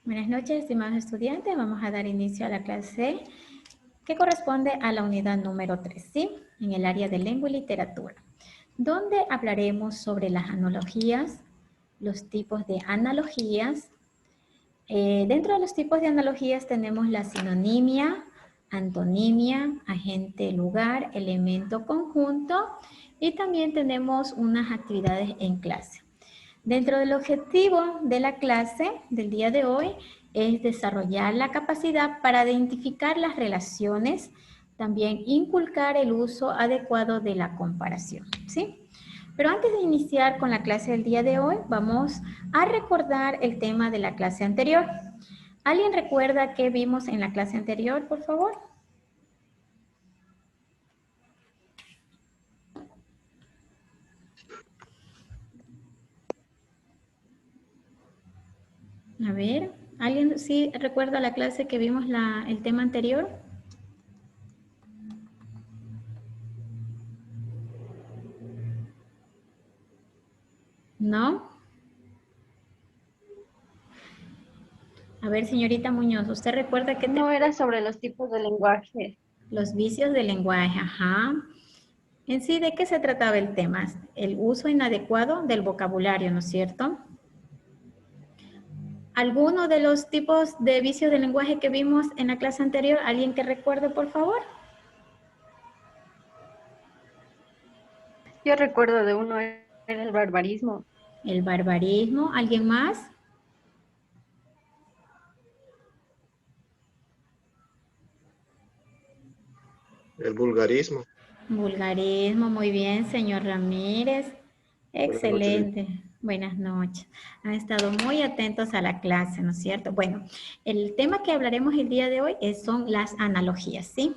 Buenas noches, estimados estudiantes. Vamos a dar inicio a la clase que corresponde a la unidad número 3, ¿sí? En el área de lengua y literatura, donde hablaremos sobre las analogías, los tipos de analogías. Dentro de los tipos de analogías tenemos la sinonimia, antonimia, agente, lugar, elemento, conjunto, y también tenemos unas actividades en clase. Dentro del objetivo de la clase del día de hoy es desarrollar la capacidad para identificar las relaciones, también inculcar el uso adecuado de la comparación, ¿sí? Pero antes de iniciar con la clase del día de hoy, vamos a recordar el tema de la clase anterior. ¿Alguien recuerda qué vimos en la clase anterior, por favor? A ver, ¿alguien sí recuerda la clase que vimos el tema anterior? ¿No? A ver, señorita Muñoz, ¿usted recuerda que No era sobre los tipos de lenguaje. los vicios del lenguaje? Ajá. En sí, ¿de qué se trataba el tema? El uso inadecuado del vocabulario, ¿no es cierto? ¿Alguno de los tipos de vicios del lenguaje que vimos en la clase anterior? ¿Alguien que recuerde, por favor? Yo recuerdo de uno, era el barbarismo. El barbarismo. ¿Alguien más? El vulgarismo. Vulgarismo, muy bien, señor Ramírez. Buenas noches. Excelente. Buenas noches. Han estado muy atentos a la clase, ¿no es cierto? Bueno, el tema que hablaremos el día de hoy son las analogías, ¿sí?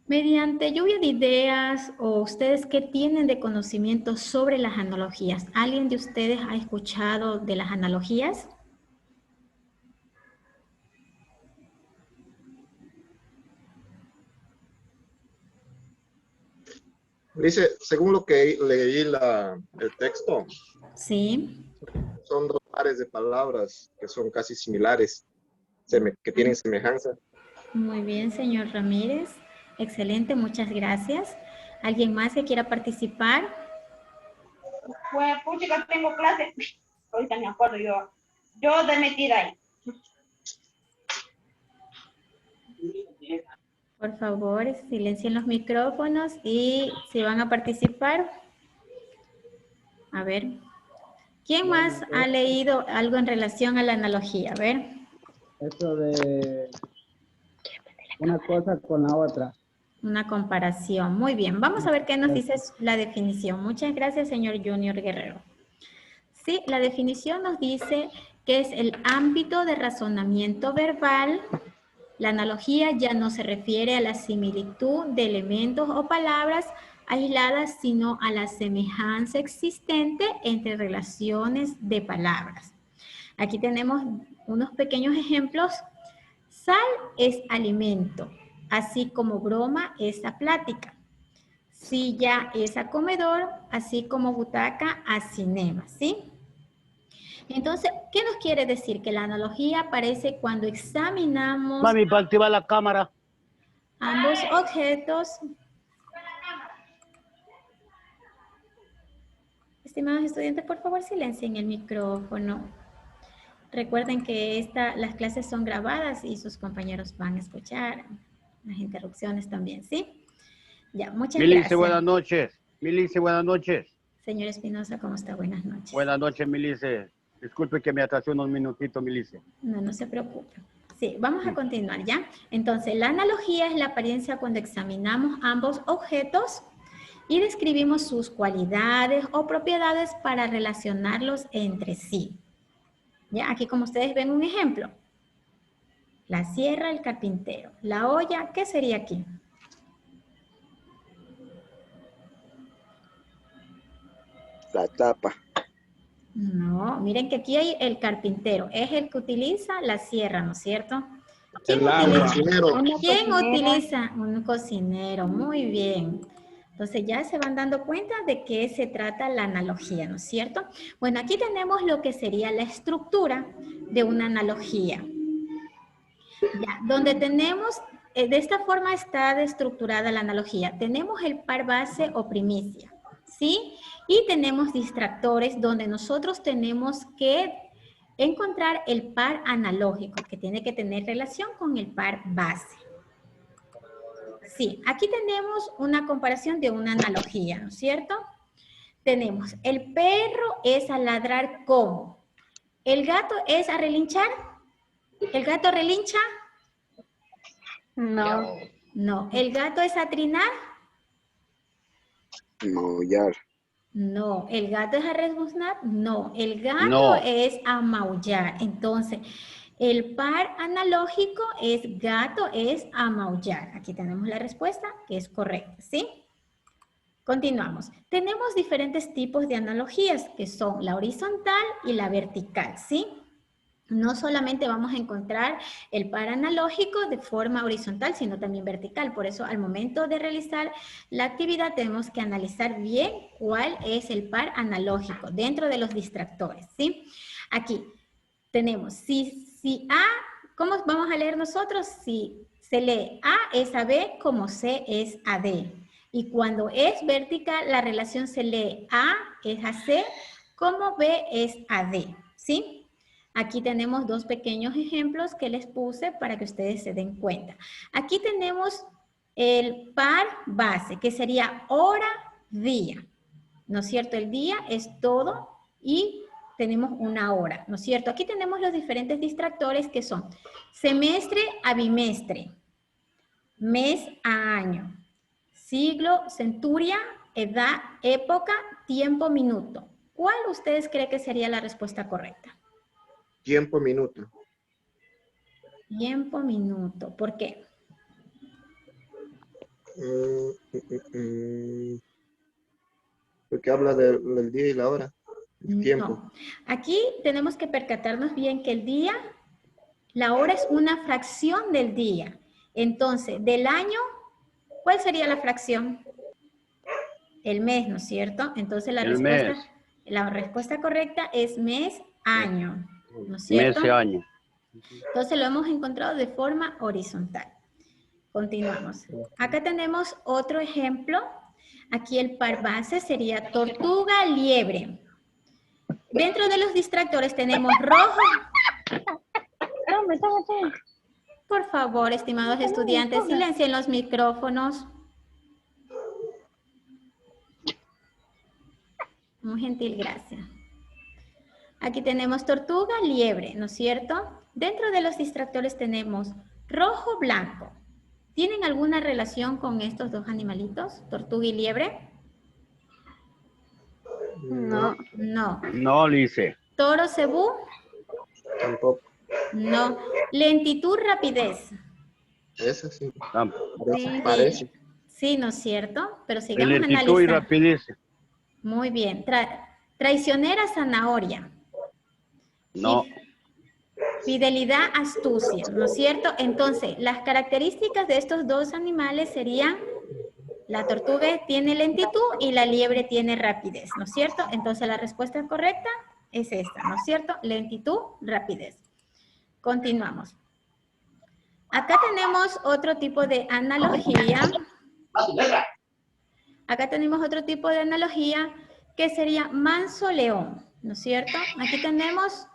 Mediante lluvia de ideas, o ustedes qué tienen de conocimiento sobre las analogías. ¿Alguien de ustedes ha escuchado de las analogías? Dice, según lo que leí el texto, Sí. son dos pares de palabras que son casi similares, que tienen semejanza. Muy bien, señor Ramírez. Excelente, muchas gracias. ¿Alguien más que quiera participar? Pues, puchica, tengo clase. Ahorita me acuerdo yo de metida ahí. Por favor, silencien los micrófonos y si van a participar. A ver. ¿Quién más ha leído algo en relación a la analogía? A ver. Eso de una cosa con la otra. Una comparación. Muy bien. Vamos a ver qué nos dice la definición. Muchas gracias, señor Junior Guerrero. Sí, la definición nos dice que es el ámbito de razonamiento verbal. La analogía ya no se refiere a la similitud de elementos o palabras aisladas, sino a la semejanza existente entre relaciones de palabras. Aquí tenemos unos pequeños ejemplos. Sal es alimento, así como broma es a plática. Silla es a comedor, así como butaca a cinema, ¿sí? Entonces, ¿qué nos quiere decir? Que la analogía aparece cuando examinamos... Mami, para activar la cámara. Ambos objetos. Estimados estudiantes, por favor silencien el micrófono. Recuerden que las clases son grabadas y sus compañeros van a escuchar las interrupciones también, ¿sí? Ya, muchas gracias. Buenas noches. Milice, buenas noches. Señor Espinosa, ¿cómo está? Buenas noches. Buenas noches, Milice. Disculpe que me atrasé unos minutitos, Milice. No se preocupe. Sí, vamos a continuar, ¿ya? Entonces, la analogía es la apariencia cuando examinamos ambos objetos y describimos sus cualidades o propiedades para relacionarlos entre sí. ¿Ya? Aquí como ustedes ven un ejemplo. La sierra, el carpintero. La olla, ¿qué sería aquí? La tapa. No, miren que aquí hay el carpintero. Es el que utiliza la sierra, ¿no es cierto? ¿Quién El agua. utiliza? Cocinero. ¿Quién utiliza? Un cocinero, muy bien. Entonces ya se van dando cuenta de qué se trata la analogía, ¿no es cierto? Bueno, aquí tenemos lo que sería la estructura de una analogía. Ya, donde tenemos, de esta forma está estructurada la analogía. Tenemos el par base o primicia, ¿sí? Y tenemos distractores donde nosotros tenemos que encontrar el par analógico, que tiene que tener relación con el par base. Sí, aquí tenemos una comparación de una analogía, ¿no es cierto? Tenemos, el perro es a ladrar como. El gato es a relinchar. ¿El gato relincha? No. No. ¿El gato es a trinar? Maullar. No. ¿El gato es a rebuznar? No. El gato No. es a maullar. Entonces, el par analógico es gato es a maullar. Aquí tenemos la respuesta que es correcta, ¿sí? Continuamos. Tenemos diferentes tipos de analogías que son la horizontal y la vertical, ¿sí? No solamente vamos a encontrar el par analógico de forma horizontal, sino también vertical. Por eso, al momento de realizar la actividad, tenemos que analizar bien cuál es el par analógico dentro de los distractores, ¿sí? Aquí tenemos, si A, ¿cómo vamos a leer nosotros? Si se lee A es a B como C es a D. Y cuando es vertical, la relación se lee A es a C como B es a D, ¿sí? Aquí tenemos dos pequeños ejemplos que les puse para que ustedes se den cuenta. Aquí tenemos el par base, que sería hora-día, ¿no es cierto? El día es todo y tenemos una hora, ¿no es cierto? Aquí tenemos los diferentes distractores que son semestre a bimestre, mes a año, siglo, centuria, edad, época, tiempo, minuto. ¿Cuál ustedes creen que sería la respuesta correcta? Tiempo, minuto. Tiempo, minuto. ¿Por qué? Porque habla del día y la hora. El tiempo. No. Aquí tenemos que percatarnos bien que el día, la hora es una fracción del día. Entonces, del año, ¿cuál sería la fracción? El mes, ¿no es cierto? Entonces, la respuesta correcta es mes, año, ¿no es cierto? Mes y año. Entonces, lo hemos encontrado de forma horizontal. Continuamos. Acá tenemos otro ejemplo. Aquí el par base sería tortuga, liebre. Dentro de los distractores tenemos rojo. Por favor, estimados estudiantes, silencien los micrófonos. Muy gentil, gracias. Aquí tenemos tortuga, liebre, ¿no es cierto? Dentro de los distractores tenemos rojo, blanco. ¿Tienen alguna relación con estos dos animalitos, tortuga y liebre? No. No. No, Lice. ¿Toro, cebú? Tampoco. No. ¿Lentitud, rapidez? Esa sí. Tampoco. Sí. Parece. Sí, ¿no es cierto? Pero sigamos Lentitud y analizando. rapidez. Muy bien. Traicionera, zanahoria. No. Fidelidad, astucia, ¿no es cierto? Entonces, las características de estos dos animales serían, la tortuga tiene lentitud y la liebre tiene rapidez, ¿no es cierto? Entonces, la respuesta correcta es esta, ¿no es cierto? Lentitud, rapidez. Continuamos. Acá tenemos otro tipo de analogía. Acá tenemos otro tipo de analogía que sería manso-león, ¿no es cierto? Aquí tenemos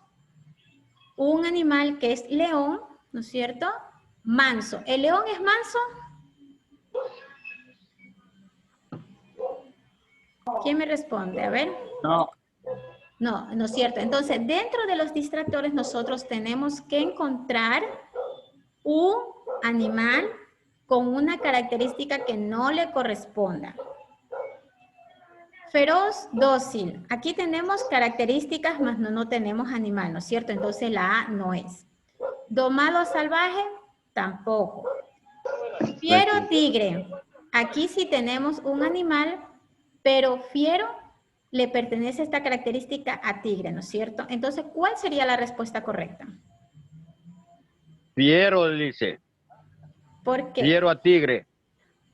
un animal que es león, ¿no es cierto? Manso. ¿El león es manso? ¿Quién me responde? A ver. No. No, no es cierto. Entonces, dentro de los distractores nosotros tenemos que encontrar un animal con una característica que no le corresponda. Feroz, dócil. Aquí tenemos características, mas no tenemos animal, ¿no es cierto? Entonces la A no es. Domado, salvaje, tampoco. Fiero, tigre. Aquí sí tenemos un animal, pero fiero le pertenece esta característica a tigre, ¿no es cierto? Entonces, ¿cuál sería la respuesta correcta? Fiero, Lice. ¿Por qué? Fiero a tigre.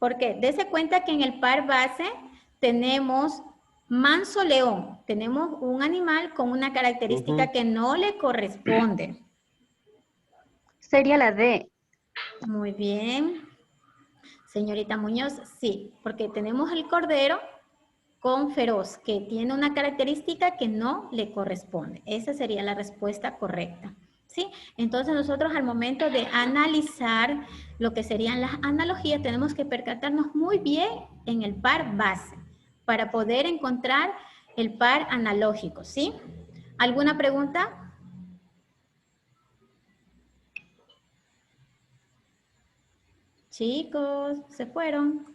Porque dése cuenta que en el par base tenemos manso león. Tenemos un animal con una característica que no le corresponde. Sería la D. Muy bien. Señorita Muñoz, sí, porque tenemos el cordero con feroz, que tiene una característica que no le corresponde. Esa sería la respuesta correcta. ¿Sí? Entonces nosotros al momento de analizar lo que serían las analogías, tenemos que percatarnos muy bien en el par base para poder encontrar el par analógico. ¿Sí? ¿Alguna pregunta? Chicos, ¿se fueron?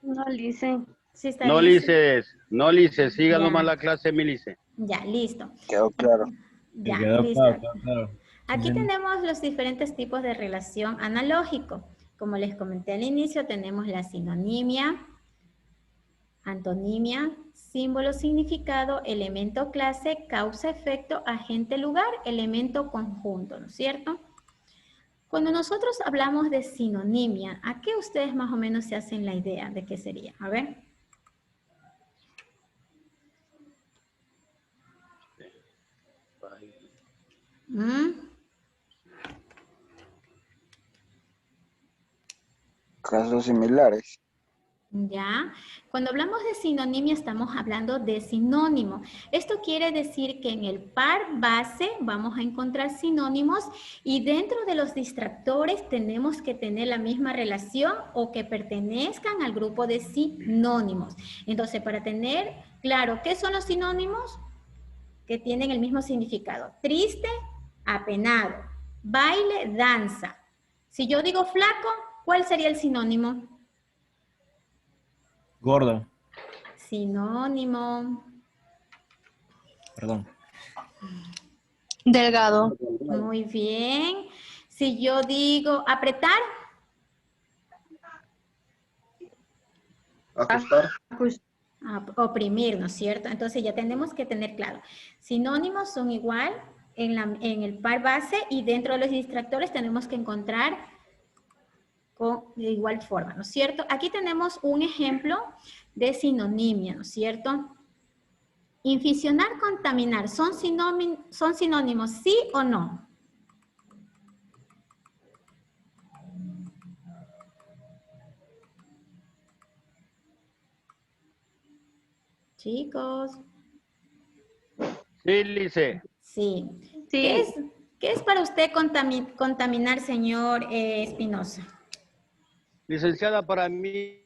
No, Lice. Sí, está No, bien. Lice, siga Ya. nomás la clase, mi Lice. Ya, listo. Quedó claro. Ya, Quedó listo. claro, quedó claro. Aquí Bien. tenemos los diferentes tipos de relación analógico. Como les comenté al inicio, tenemos la sinonimia, antonimia, símbolo, significado, elemento, clase, causa, efecto, agente, lugar, elemento, conjunto, ¿no es cierto? Cuando nosotros hablamos de sinonimia, ¿a qué ustedes más o menos se hacen la idea de qué sería? A ver. Casos similares. Ya, cuando hablamos de sinonimia estamos hablando de sinónimo. Esto quiere decir que en el par base vamos a encontrar sinónimos y dentro de los distractores tenemos que tener la misma relación o que pertenezcan al grupo de sinónimos. Entonces, para tener claro, ¿qué son los sinónimos? Que tienen el mismo significado. Triste, apenado. Baile, danza. Si yo digo flaco, ¿cuál sería el sinónimo? Gordo, Sinónimo. perdón. Delgado. Muy bien. Si yo digo apretar, Ajustar. oprimir, ¿no es cierto? Entonces ya tenemos que tener claro. Sinónimos son igual en el par base y dentro de los distractores tenemos que encontrar de igual forma, ¿no es cierto? Aquí tenemos un ejemplo de sinonimia, ¿no es cierto? Inficionar, contaminar, ¿son sinónimos sí o no? Chicos. Sí, Lice. Sí. Sí. ¿Qué es para usted contaminar, señor Espinosa? Licenciada, para mí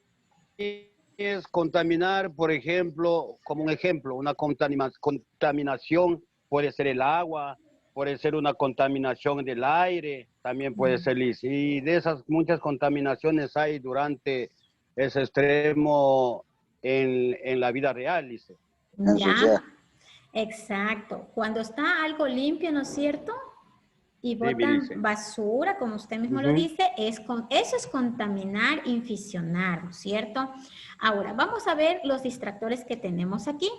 es contaminar, por ejemplo, como un ejemplo, una contaminación puede ser el agua, puede ser una contaminación del aire, también puede ser, Liz. Y de esas muchas contaminaciones hay durante ese extremo en la vida real, Lice. Ya, exacto. Cuando está algo limpio, ¿no es cierto? Y botan basura, como usted mismo lo dice, eso es contaminar, inficionar, ¿no es cierto? Ahora, vamos a ver los distractores que tenemos aquí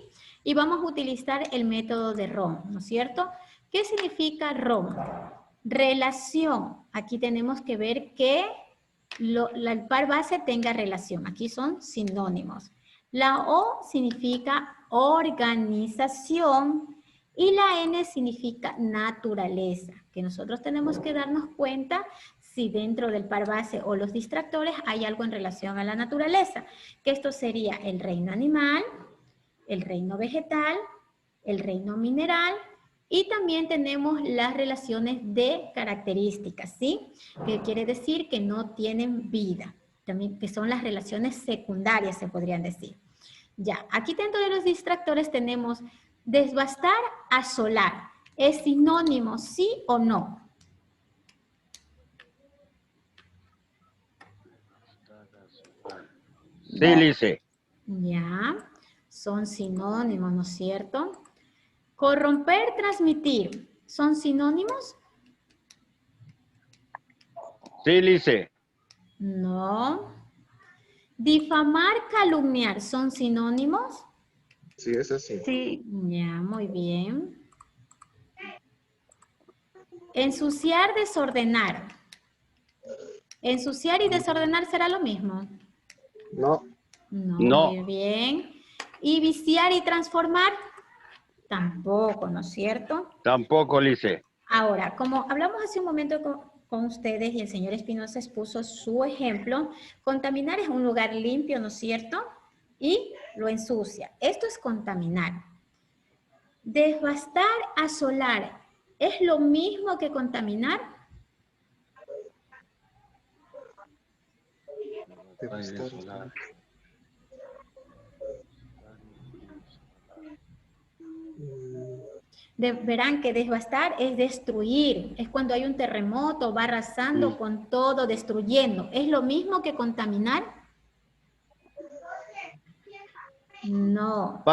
y vamos a utilizar el método de ROM, ¿no es cierto? ¿Qué significa ROM? Relación. Aquí tenemos que ver que el par base tenga relación. Aquí son sinónimos. La O significa organización. Y la N significa naturaleza, que nosotros tenemos que darnos cuenta si dentro del par base o los distractores hay algo en relación a la naturaleza, que esto sería el reino animal, el reino vegetal, el reino mineral, y también tenemos las relaciones de características, ¿sí? Que quiere decir que no tienen vida, también que son las relaciones secundarias, se podrían decir. Ya, aquí dentro de los distractores tenemos desbastar, asolar. ¿Es sinónimo, sí o no? Sí, Lice. Ya, son sinónimos, ¿no es cierto? Corromper, transmitir, ¿son sinónimos? Sí, Lice. No. Difamar, calumniar, ¿son sinónimos? Sí, es así. Sí. Ya, muy bien. Ensuciar, desordenar. ¿Ensuciar y desordenar será lo mismo? No. No, No. muy bien. ¿Y viciar y transformar? Tampoco, ¿no es cierto? Tampoco, Lice. Ahora, como hablamos hace un momento con ustedes y el señor Espinosa expuso su ejemplo, contaminar es un lugar limpio, ¿no es cierto? Y lo ensucia. Esto es contaminar. Devastar, asolar, ¿es lo mismo que contaminar? Verán que devastar es destruir, es cuando hay un terremoto, va arrasando con todo, destruyendo. ¿Es lo mismo que contaminar? No.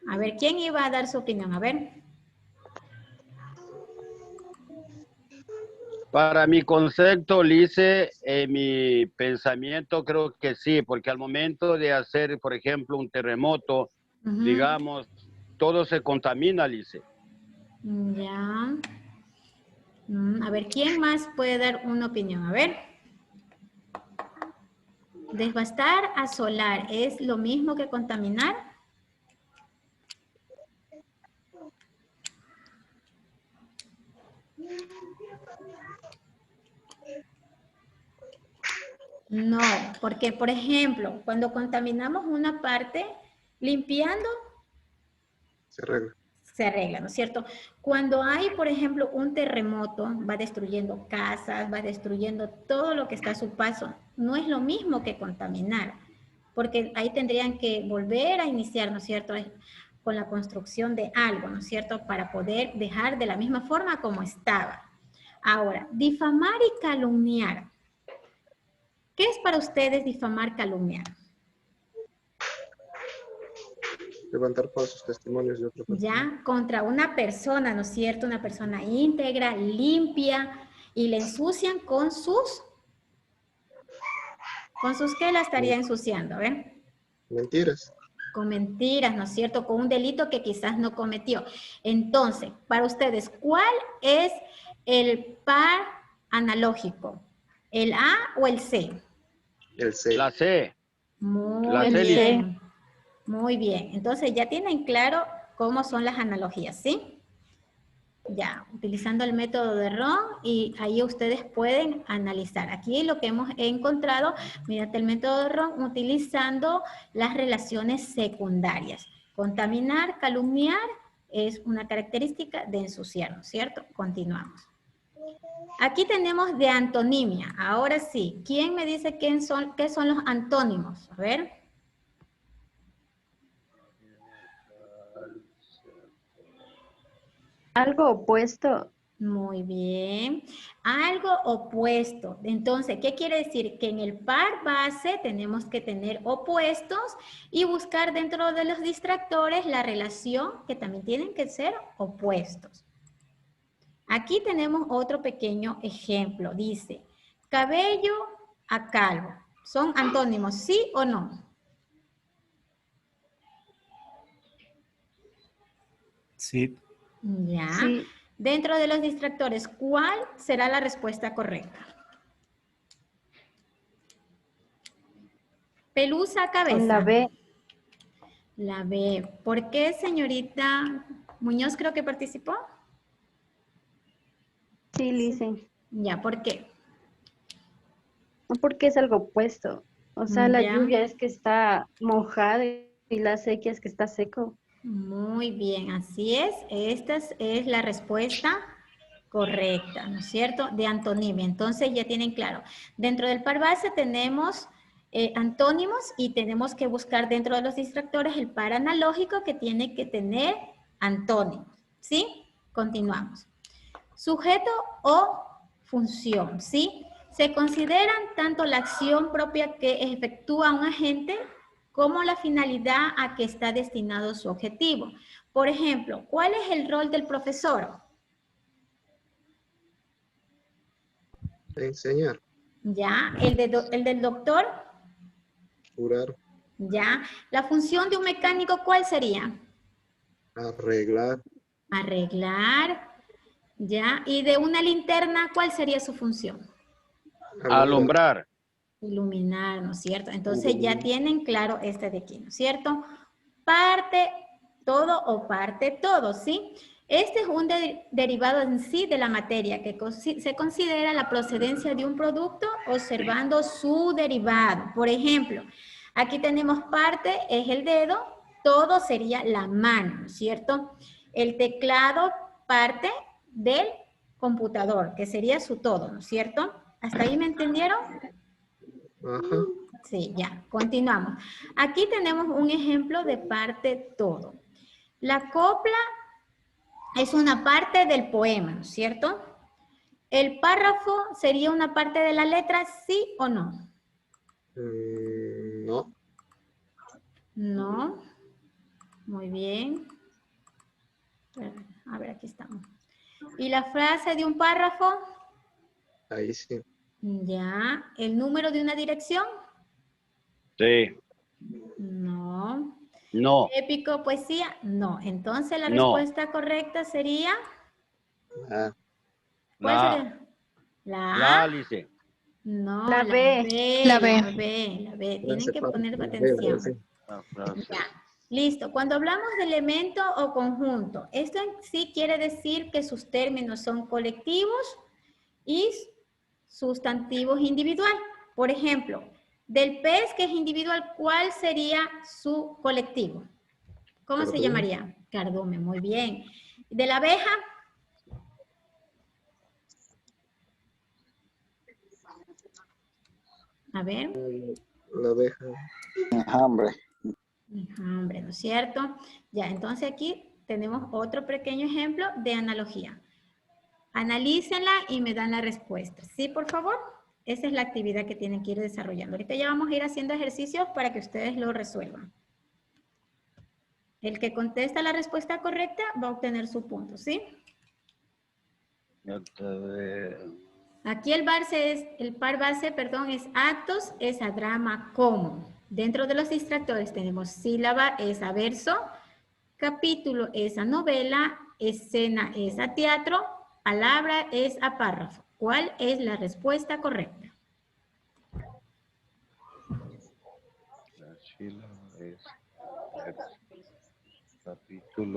A ver, ¿quién iba a dar su opinión? A ver. Para mi concepto, Lice, mi pensamiento creo que sí, porque al momento de hacer, por ejemplo, un terremoto, digamos, todo se contamina, Lice. Ya. A ver, ¿quién más puede dar una opinión? A ver. Devastar, asolar, ¿es lo mismo que contaminar? No, porque por ejemplo, cuando contaminamos una parte, limpiando, Se arregla. se arregla, ¿no es cierto? Cuando hay, por ejemplo, un terremoto, va destruyendo casas, va destruyendo todo lo que está a su paso. No es lo mismo que contaminar, porque ahí tendrían que volver a iniciar, ¿no es cierto?, con la construcción de algo, ¿no es cierto?, para poder dejar de la misma forma como estaba. Ahora, difamar y calumniar. ¿Qué es para ustedes difamar, calumniar? Levantar falsos testimonios de otra persona. Ya, contra una persona, ¿no es cierto? Una persona íntegra, limpia, y le ensucian con sus... ¿Con sus qué la estaría ensuciando? A ver. Mentiras. Con mentiras, ¿no es cierto? Con un delito que quizás no cometió. Entonces, para ustedes, ¿cuál es el par analógico? ¿El A o el C? El C. La C. Muy bien. Muy bien. Entonces, ya tienen claro cómo son las analogías, ¿sí? Ya, utilizando el método de Ron, y ahí ustedes pueden analizar. Aquí lo que hemos encontrado mediante el método de Ron, utilizando las relaciones secundarias. Contaminar, calumniar, es una característica de ensuciar, ¿no es cierto? Continuamos. Aquí tenemos de antonimia. Ahora sí, ¿quién me dice qué son los antónimos? A ver. Algo opuesto. Muy bien. Algo opuesto. Entonces, ¿qué quiere decir? Que en el par base tenemos que tener opuestos y buscar dentro de los distractores la relación que también tienen que ser opuestos. Aquí tenemos otro pequeño ejemplo. Dice, cabello a calvo. ¿Son antónimos, sí o no? Sí. Ya. Sí. Dentro de los distractores, ¿cuál será la respuesta correcta? Pelusa a cabeza. La B. La B. ¿Por qué, señorita Muñoz, creo que participó? Sí, Lice. Ya, ¿por qué? No, porque es algo opuesto. O sea, la Ya. lluvia es que está mojada y la sequía es que está seco. Muy bien, así es. Esta es la respuesta correcta, ¿no es cierto? De antonimia. Entonces ya tienen claro. Dentro del par base tenemos antónimos y tenemos que buscar dentro de los distractores el par analógico que tiene que tener antónimos. ¿Sí? Continuamos. Sujeto o función, ¿sí? Se consideran tanto la acción propia que efectúa un agente como la finalidad a que está destinado su objetivo. Por ejemplo, ¿cuál es el rol del profesor? Enseñar. Ya, el del doctor. Curar. Ya, la función de un mecánico, ¿cuál sería? Arreglar. Arreglar. Ya, y de una linterna, ¿cuál sería su función? Alumbrar. Iluminar, ¿no es cierto? Entonces ya tienen claro este de aquí, ¿no es cierto? Parte todo o parte todo, ¿sí? Este es un derivado en sí de la materia que se considera la procedencia de un producto observando su derivado. Por ejemplo, aquí tenemos parte, es el dedo, todo sería la mano, ¿no es cierto? El teclado parte del computador, que sería su todo, ¿no es cierto? ¿Hasta ahí me entendieron? Ajá. Sí, ya, continuamos. Aquí tenemos un ejemplo de parte todo. La copla es una parte del poema, ¿no es cierto? ¿El párrafo sería una parte de la letra, sí o no? No. No. Muy bien. A ver, aquí estamos. ¿Y la frase de un párrafo? Ahí sí. Ya. ¿El número de una dirección? Sí. No. No. ¿Épico, poesía? No. Entonces la No. respuesta correcta sería... Ah, ¿Cuál La A. sería? ¿La A? La Alice. No, La la B. B, La B. la B, la B. Tienen frase que para poner la atención. sí. La frase. Ya, listo. Cuando hablamos de elemento o conjunto, esto en sí quiere decir que sus términos son colectivos y sustantivos individual. Por ejemplo, del pez que es individual, ¿cuál sería su colectivo? ¿Cómo se Cardumen. llamaría? Cardumen, muy bien. ¿De la abeja? A ver. La abeja. Enjambre. Enjambre, ¿no es cierto? Ya, entonces aquí tenemos otro pequeño ejemplo de analogía. Analícenla y me dan la respuesta. ¿Sí, por favor? Esa es la actividad que tienen que ir desarrollando. Ahorita ya vamos a ir haciendo ejercicios para que ustedes lo resuelvan. El que contesta la respuesta correcta va a obtener su punto, ¿sí? Aquí el par base, perdón, es actos, es a drama, como. Dentro de los distractores tenemos sílaba, es a verso, capítulo es a novela, escena es a teatro, palabra es a párrafo. ¿Cuál es la respuesta correcta?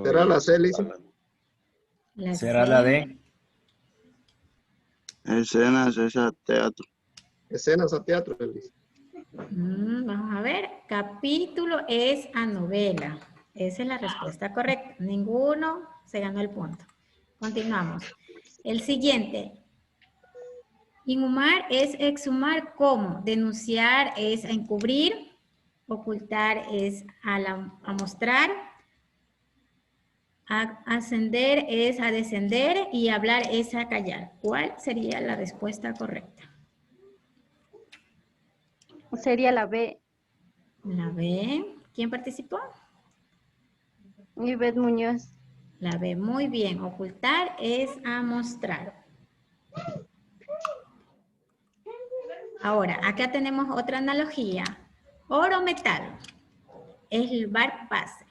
¿Será la C, Lisa? ¿Será la D? Escenas es a teatro. Escenas a teatro, Lisa. Vamos a ver. Capítulo es a novela. Esa es la respuesta correcta. Ninguno se ganó el punto. Continuamos. El siguiente. Inhumar es exhumar como. Denunciar es a encubrir. Ocultar es a mostrar. Ascender es a descender. Y hablar es a callar. ¿Cuál sería la respuesta correcta? Sería la B. La B. ¿Quién participó? Ivette Muñoz. La B. Muy bien. Ocultar es a mostrar. Ahora, acá tenemos otra analogía. Oro metal es el verbo base.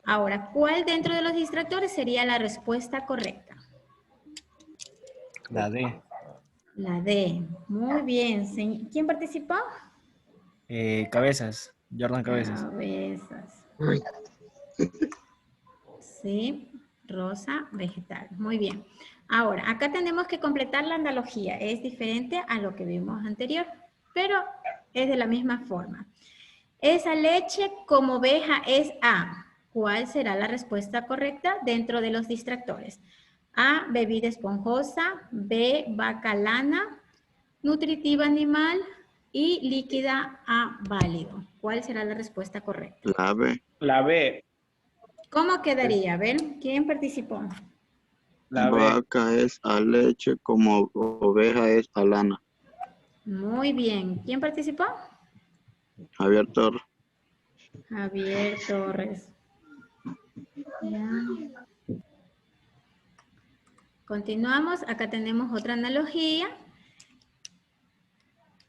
Ahora, ¿cuál dentro de los distractores sería la respuesta correcta? La D. La D. Muy bien. ¿Quién participó? Cabezas. Jordan Cabezas. Cabezas. Ay, Sí. Rosa, vegetal. Muy bien. Ahora, acá tenemos que completar la analogía. Es diferente a lo que vimos anterior, pero es de la misma forma. Esa leche como oveja es A. ¿Cuál será la respuesta correcta dentro de los distractores? A, bebida esponjosa. B, vaca lana. Nutritiva animal. Y líquida A, válido. ¿Cuál será la respuesta correcta? La B. La B. ¿Cómo quedaría? A ver, ¿quién participó? La B. Vaca es a leche como oveja es a lana. Muy bien. ¿Quién participó? Javier Torres. Javier Torres. Ya. Continuamos. Acá tenemos otra analogía.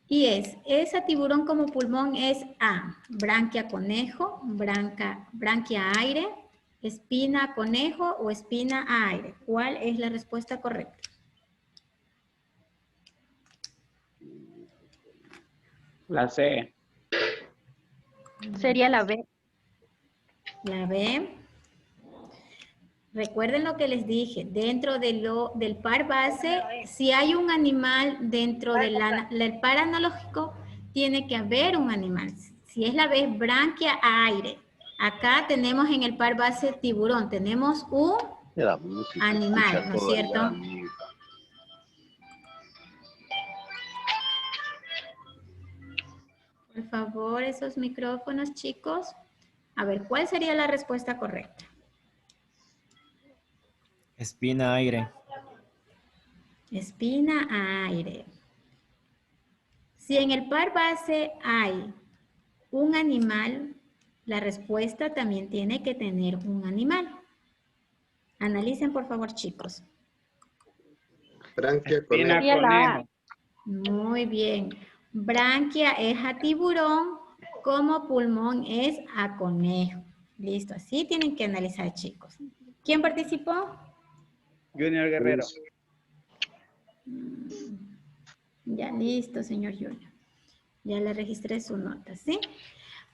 Y esa tiburón como pulmón es A, branquia conejo, branquia aire, ¿Espina a conejo o espina a aire? ¿Cuál es la respuesta correcta? La C. Sería la B. La B. Recuerden lo que les dije, dentro del par base, si hay un animal dentro del par analógico, tiene que haber un animal. Si es la B, branquia a aire. Acá tenemos en el par base tiburón, tenemos un animal, ¿no es cierto? Por favor, esos micrófonos, chicos. A ver, ¿cuál sería la respuesta correcta? Espina aire. Espina a aire. Si en el par base hay un animal, la respuesta también tiene que tener un animal. Analicen, por favor, chicos. Branquia, Espina, conejo. conejo. Muy bien. Branquia es a tiburón, como pulmón es a conejo. Listo, así tienen que analizar, chicos. ¿Quién participó? Junior Guerrero. Ya listo, señor Junior. Ya le registré su nota, ¿sí?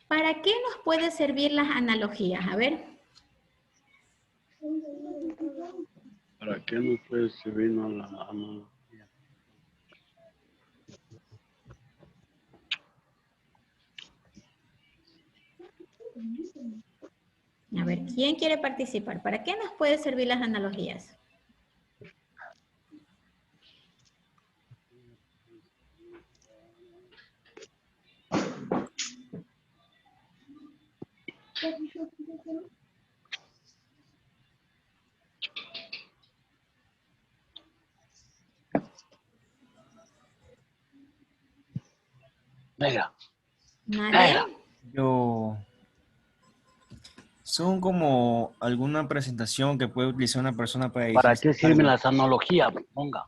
¿Para qué nos pueden servir las analogías? A ver. ¿Para qué nos puede servir la analogía? A ver, ¿quién quiere participar? ¿Para qué nos pueden servir las analogías? Venga. ¿Nadie? Son como alguna presentación que puede utilizar una persona para ¿Para dirigirse qué sirven algo. las analogías? Ponga.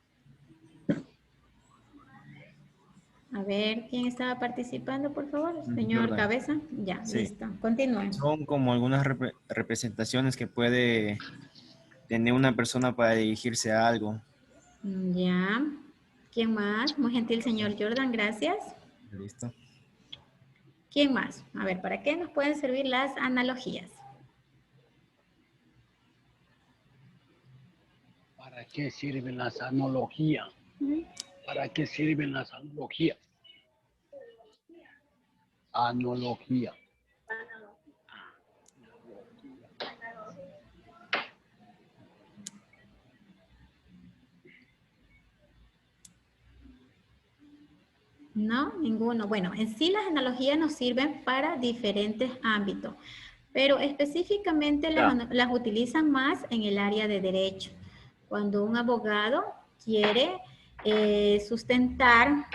A ver, ¿quién estaba participando, por favor? Señor Jordan. Cabeza. Ya, Sí. listo. Continúen. Son como algunas representaciones que puede tener una persona para dirigirse a algo. Ya. ¿Quién más? Muy gentil, señor Jordan, gracias. Listo. ¿Quién más? A ver, ¿para qué nos pueden servir las analogías? ¿Para qué sirven las analogías? ¿Para qué sirven las analogías? Analogía. No, ninguno. Bueno, en sí las analogías nos sirven para diferentes ámbitos, pero específicamente las utilizan más en el área de derecho. Cuando un abogado quiere sustentar,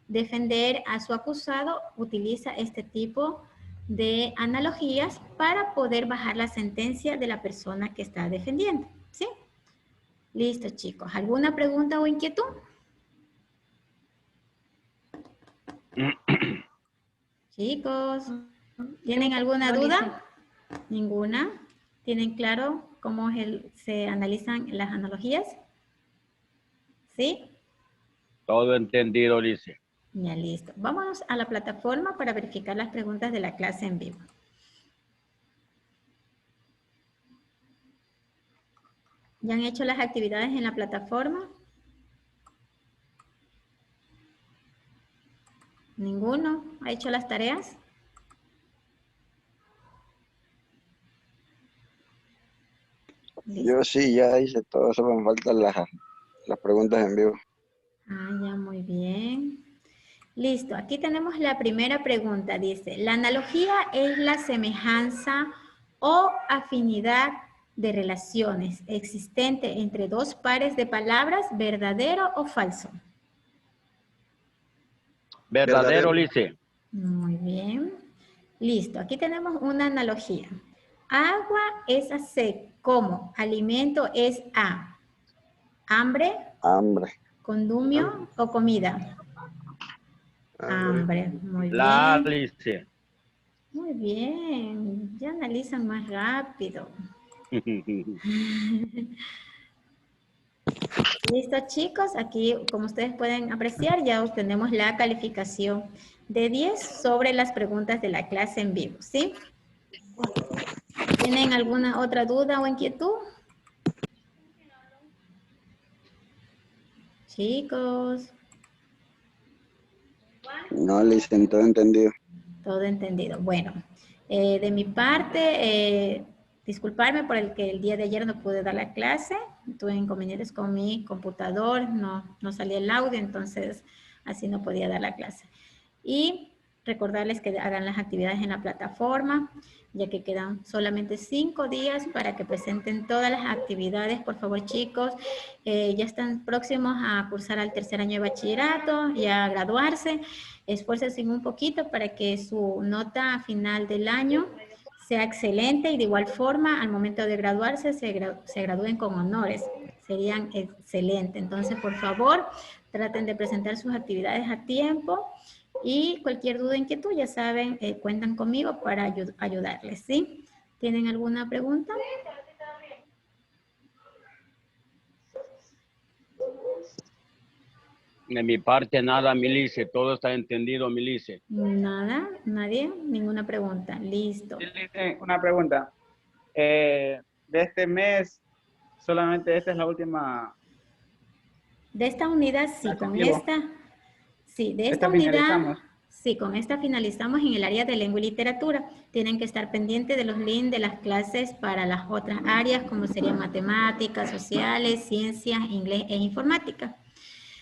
defender a su acusado, utiliza este tipo de analogías para poder bajar la sentencia de la persona que está defendiendo. ¿Sí? Listo, chicos. ¿Alguna pregunta o inquietud? Chicos, ¿tienen alguna duda? ¿Ninguna? ¿Tienen claro cómo se analizan las analogías? ¿Sí? Todo entendido, dice. Ya, listo. Vámonos a la plataforma para verificar las preguntas de la clase en vivo. ¿Ya han hecho las actividades en la plataforma? ¿Ninguno ha hecho las tareas? Listo. Yo sí, ya hice todo, solo me faltan las preguntas en vivo. Ah, ya, muy bien. Listo, aquí tenemos la primera pregunta. Dice, ¿la analogía es la semejanza o afinidad de relaciones existente entre dos pares de palabras, verdadero o falso? Verdadero, dice. Muy bien. Listo, aquí tenemos una analogía. Agua es a sed, como alimento es a hambre, Hambre. condumio o comida. Hambre, muy La, bien. dice. Muy bien, ya analizan más rápido. Listo, chicos. Aquí, como ustedes pueden apreciar, ya obtenemos la calificación de 10 sobre las preguntas de la clase en vivo, ¿sí? ¿Tienen alguna otra duda o inquietud? Chicos, No, licenciado, todo entendido. todo entendido. Bueno, de mi parte, disculparme por el que el día de ayer no pude dar la clase. Tuve inconvenientes con mi computador, no salía el audio, entonces así no podía dar la clase. Y recordarles que hagan las actividades en la plataforma, ya que quedan solamente 5 días para que presenten todas las actividades. Por favor, chicos, ya están próximos a cursar al tercer año de bachillerato y a graduarse. Esfuércense un poquito para que su nota final del año sea excelente y de igual forma al momento de graduarse se gradúen con honores. Serían excelentes. Entonces, por favor, traten de presentar sus actividades a tiempo. Y cualquier duda, inquietud, ya saben, cuentan conmigo para ayudarles, ¿sí? ¿Tienen alguna pregunta? De mi parte, nada, Milice. Todo está entendido, Milice. Nada, nadie, ninguna pregunta. Listo. Una pregunta. De este mes, solamente esta es la última. De esta unidad, sí, ¿La con activo? esta, sí, de esta Esta unidad, finalizamos. sí, con esta finalizamos en el área de lengua y literatura. Tienen que estar pendientes de los links de las clases para las otras áreas, como serían matemáticas, sociales, ciencias, inglés e informática.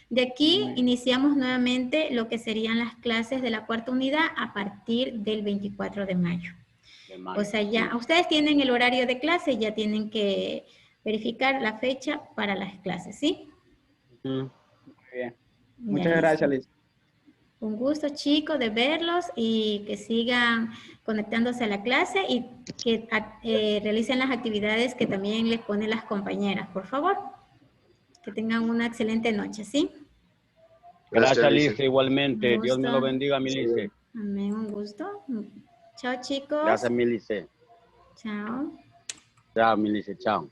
De aquí iniciamos nuevamente lo que serían las clases de la cuarta unidad a partir del 24 de mayo. O sea, ya ustedes tienen el horario de clase, ya tienen que verificar la fecha para las clases, ¿sí? Muy bien. Ya, Muchas listo. gracias, Liz. Un gusto, chicos, de verlos y que sigan conectándose a la clase y que realicen las actividades que también les ponen las compañeras, por favor. Que tengan una excelente noche, ¿sí? Gracias, Lice. Lice, igualmente. Un Dios me gusto. lo bendiga, Milice. Amén, un gusto. Chao, chicos. Gracias, Milice. Chao. Chao, Milice, chao.